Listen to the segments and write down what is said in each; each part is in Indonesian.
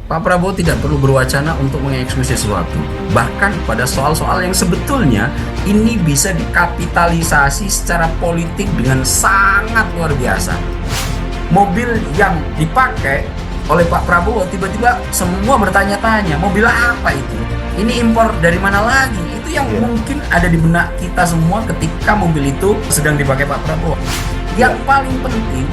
Pak Prabowo tidak perlu berwacana untuk mengeksekusi sesuatu. Bahkan pada soal-soal yang sebetulnya ini bisa dikapitalisasi secara politik dengan sangat luar biasa. Mobil yang dipakai oleh Pak Prabowo tiba-tiba semua bertanya-tanya, mobil apa itu? Ini impor dari mana lagi? Itu yang mungkin ada di benak kita semua ketika mobil itu sedang dipakai Pak Prabowo. Yang paling penting,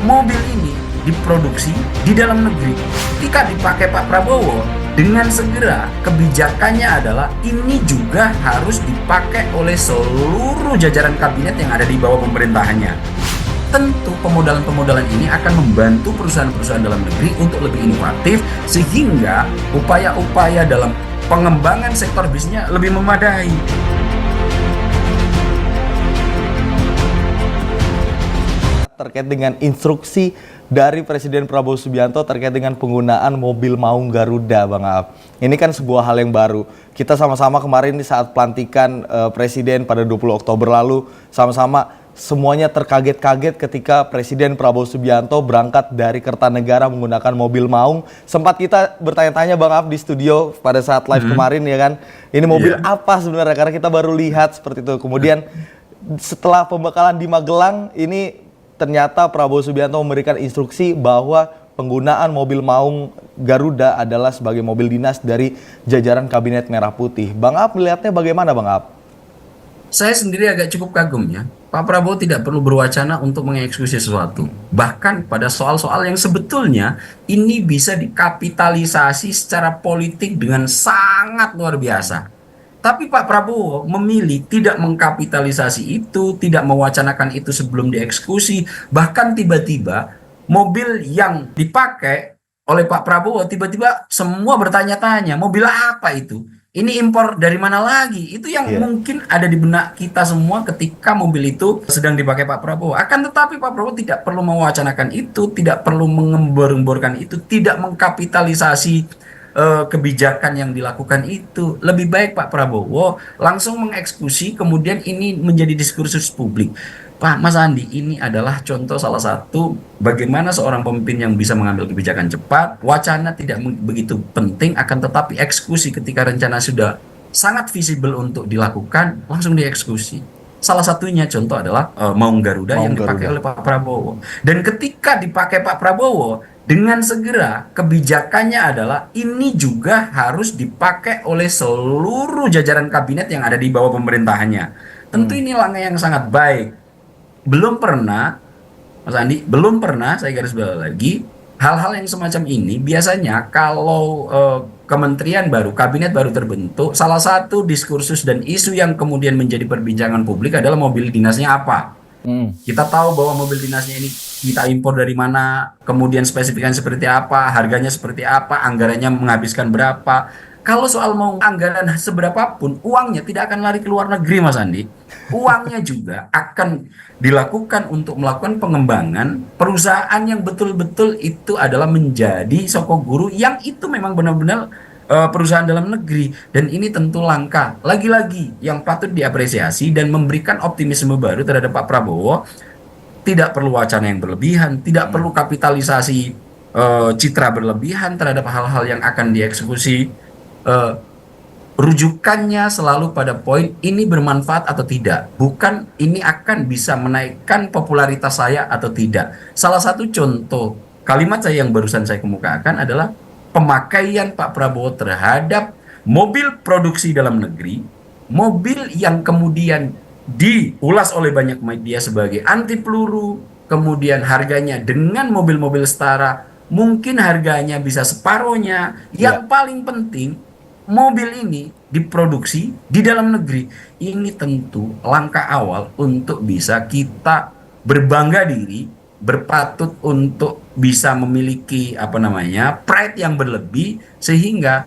mobil ini diproduksi di dalam negeri. Ketika dipakai Pak Prabowo, dengan segera kebijakannya adalah ini juga harus dipakai oleh seluruh jajaran kabinet yang ada di bawah pemerintahannya. Tentu pemodalan-pemodalan ini akan membantu perusahaan-perusahaan dalam negeri untuk lebih inovatif sehingga upaya-upaya dalam pengembangan sektor bisnisnya lebih memadai. Terkait dengan instruksi dari Presiden Prabowo Subianto terkait dengan penggunaan mobil maung Garuda, Bang Aap. Ini kan sebuah hal yang baru. Kita sama-sama kemarin di saat pelantikan Presiden pada 20 Oktober lalu, sama-sama semuanya terkaget-kaget ketika Presiden Prabowo Subianto berangkat dari Kertanegara menggunakan mobil maung. Sempat kita bertanya-tanya Bang Aap di studio pada saat live kemarin ya kan. Ini mobil apa sebenarnya, karena kita baru lihat seperti itu. Kemudian setelah pembekalan di Magelang, ini ternyata Prabowo Subianto memberikan instruksi bahwa penggunaan mobil maung Garuda adalah sebagai mobil dinas dari jajaran Kabinet Merah Putih. Bang Aap melihatnya bagaimana Bang Aap? Saya sendiri agak cukup kagum ya. Pak Prabowo tidak perlu berwacana untuk mengeksekusi sesuatu. Bahkan pada soal-soal yang sebetulnya ini bisa dikapitalisasi secara politik dengan sangat luar biasa. Tapi Pak Prabowo memilih tidak mengkapitalisasi itu, tidak mewacanakan itu sebelum dieksekusi. Bahkan tiba-tiba mobil yang dipakai oleh Pak Prabowo tiba-tiba semua bertanya-tanya, mobil apa itu? Ini impor dari mana lagi? Itu yang mungkin ada di benak kita semua ketika mobil itu sedang dipakai Pak Prabowo. Akan tetapi Pak Prabowo tidak perlu mewacanakan itu, tidak perlu mengembar-emborkan itu, tidak mengkapitalisasi kebijakan yang dilakukan itu. Lebih baik Pak Prabowo langsung mengeksekusi, kemudian ini menjadi diskursus publik. Pak Mas Andi, ini adalah contoh salah satu bagaimana seorang pemimpin yang bisa mengambil kebijakan cepat. Wacana tidak begitu penting, akan tetapi eksekusi ketika rencana sudah sangat visible untuk dilakukan, langsung dieksekusi. Salah satunya contoh adalah Maung Garuda yang dipakai oleh Pak Prabowo. Dan ketika dipakai Pak Prabowo, dengan segera kebijakannya adalah ini juga harus dipakai oleh seluruh jajaran kabinet yang ada di bawah pemerintahannya. Tentu ini langkah yang sangat baik. Belum pernah, Mas Andi, belum pernah, saya garis bawah lagi, hal-hal yang semacam ini biasanya kalau kementerian baru, kabinet baru terbentuk, salah satu diskursus dan isu yang kemudian menjadi perbincangan publik adalah mobil dinasnya apa. Kita tahu bahwa mobil dinasnya ini kita impor dari mana, kemudian spesifikasinya seperti apa, harganya seperti apa, anggarannya menghabiskan berapa. Kalau soal mau anggaran seberapapun, uangnya tidak akan lari ke luar negeri, Mas Andi. Uangnya juga akan dilakukan untuk melakukan pengembangan perusahaan yang betul-betul itu adalah menjadi sokoguru yang itu memang benar-benar perusahaan dalam negeri. Dan ini tentu langkah lagi-lagi yang patut diapresiasi dan memberikan optimisme baru terhadap Pak Prabowo. Tidak perlu wacana yang berlebihan, tidak perlu kapitalisasi citra berlebihan terhadap hal-hal yang akan dieksekusi. Rujukannya selalu pada poin ini bermanfaat atau tidak, bukan ini akan bisa menaikkan popularitas saya atau tidak. Salah satu contoh kalimat saya yang barusan saya kemukakan adalah pemakaian Pak Prabowo terhadap mobil produksi dalam negeri, mobil yang kemudian diulas oleh banyak media sebagai anti peluru, kemudian harganya dengan mobil-mobil setara, mungkin harganya bisa separohnya. Yang paling penting, mobil ini diproduksi di dalam negeri. Ini tentu langkah awal untuk bisa kita berbangga diri, berpatut untuk bisa memiliki pride yang berlebih, sehingga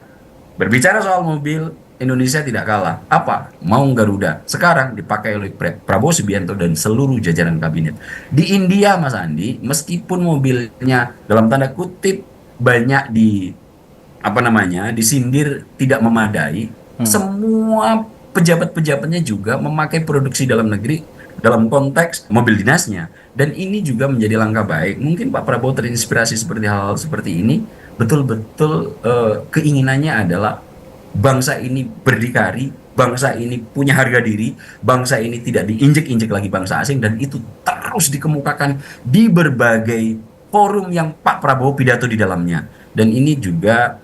berbicara soal mobil, Indonesia tidak kalah. Apa? Maung Garuda sekarang dipakai oleh Prabowo Subianto dan seluruh jajaran kabinet. Di India, Mas Andi, meskipun mobilnya dalam tanda kutip banyak disindir tidak memadai, semua pejabat-pejabatnya juga memakai produksi dalam negeri dalam konteks mobil dinasnya. Dan ini juga menjadi langkah baik. Mungkin Pak Prabowo terinspirasi seperti hal seperti ini, betul-betul keinginannya adalah bangsa ini berdikari, bangsa ini punya harga diri, bangsa ini tidak diinjek-injek lagi bangsa asing, dan itu terus dikemukakan di berbagai forum yang Pak Prabowo pidato di dalamnya. Dan ini juga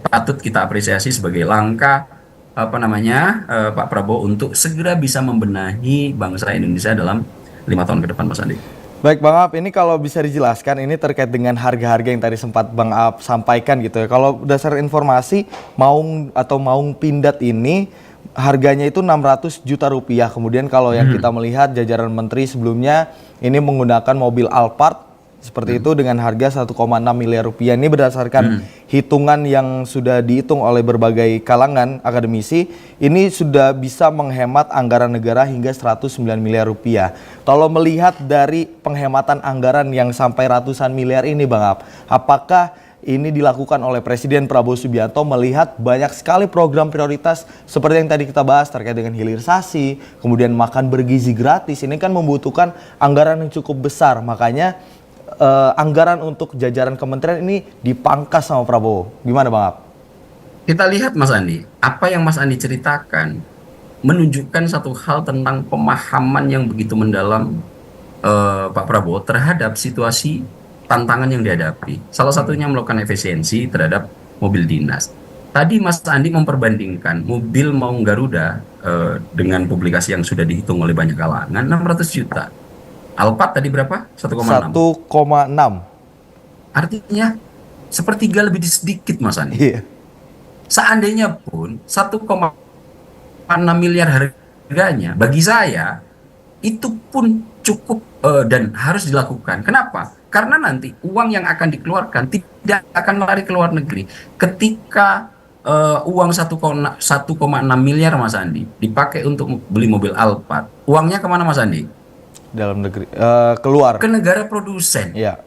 patut kita apresiasi sebagai langkah Pak Prabowo untuk segera bisa membenahi bangsa Indonesia dalam 5 tahun ke depan, Mas Andi. Baik Bang Aap, ini kalau bisa dijelaskan ini terkait dengan harga-harga yang tadi sempat Bang Aap sampaikan gitu ya. Kalau berdasar informasi Maung Pindad ini harganya itu 600 juta rupiah. Kemudian kalau yang kita melihat jajaran menteri sebelumnya ini menggunakan mobil Alphard seperti itu dengan harga 1,6 miliar rupiah. Ini berdasarkan hitungan yang sudah dihitung oleh berbagai kalangan akademisi, ini sudah bisa menghemat anggaran negara hingga 109 miliar rupiah. Kalau melihat dari penghematan anggaran yang sampai ratusan miliar ini Bang Aap, apakah ini dilakukan oleh Presiden Prabowo Subianto melihat banyak sekali program prioritas seperti yang tadi kita bahas terkait dengan hilirisasi, kemudian makan bergizi gratis, ini kan membutuhkan anggaran yang cukup besar, makanya anggaran untuk jajaran kementerian ini dipangkas sama Prabowo. Gimana Bang Aap? Kita lihat Mas Andi, apa yang Mas Andi ceritakan menunjukkan satu hal tentang pemahaman yang begitu mendalam Pak Prabowo terhadap situasi tantangan yang dihadapi. Salah satunya melakukan efisiensi terhadap mobil dinas. Tadi Mas Andi memperbandingkan mobil Maung Garuda dengan publikasi yang sudah dihitung oleh banyak kalangan 600 juta. Alphard tadi berapa? 1,6. 1,6. Artinya sepertiga lebih sedikit Mas Andi. Iya. Seandainya pun 1,6 miliar harganya, bagi saya itu pun cukup dan harus dilakukan. Kenapa? Karena nanti uang yang akan dikeluarkan tidak akan lari ke luar negeri. Ketika uang 1,6 miliar Mas Andi dipakai untuk beli mobil Alphard, uangnya kemana Mas Andi? Dalam negeri, keluar. Ke negara produsen. Iya.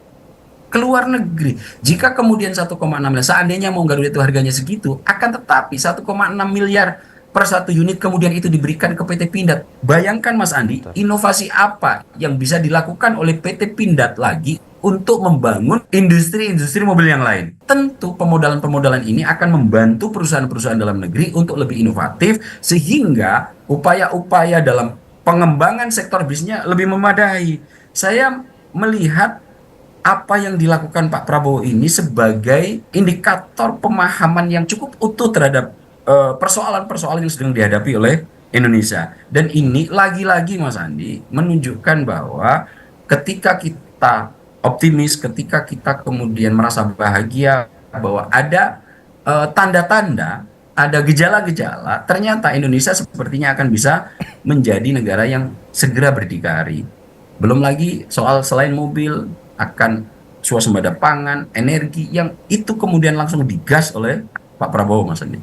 Keluar negeri. Jika kemudian 1,6 miliar, seandainya mau Garuda itu harganya segitu, akan tetapi 1,6 miliar per satu unit kemudian itu diberikan ke PT Pindad. Bayangkan Mas Andi, inovasi apa yang bisa dilakukan oleh PT Pindad lagi untuk membangun industri-industri mobil yang lain. Tentu pemodalan-pemodalan ini akan membantu perusahaan-perusahaan dalam negeri untuk lebih inovatif sehingga upaya-upaya dalam pengembangan sektor bisnisnya lebih memadai. Saya melihat apa yang dilakukan Pak Prabowo ini sebagai indikator pemahaman yang cukup utuh terhadap persoalan-persoalan yang sedang dihadapi oleh Indonesia. Dan ini lagi-lagi Mas Andi menunjukkan bahwa ketika kita optimis, ketika kita kemudian merasa bahagia bahwa ada tanda-tanda, ada gejala-gejala, ternyata Indonesia sepertinya akan bisa menjadi negara yang segera berdikari. Belum lagi soal selain mobil, akan swasembada pangan, energi yang itu kemudian langsung digas oleh Pak Prabowo Mas Andi.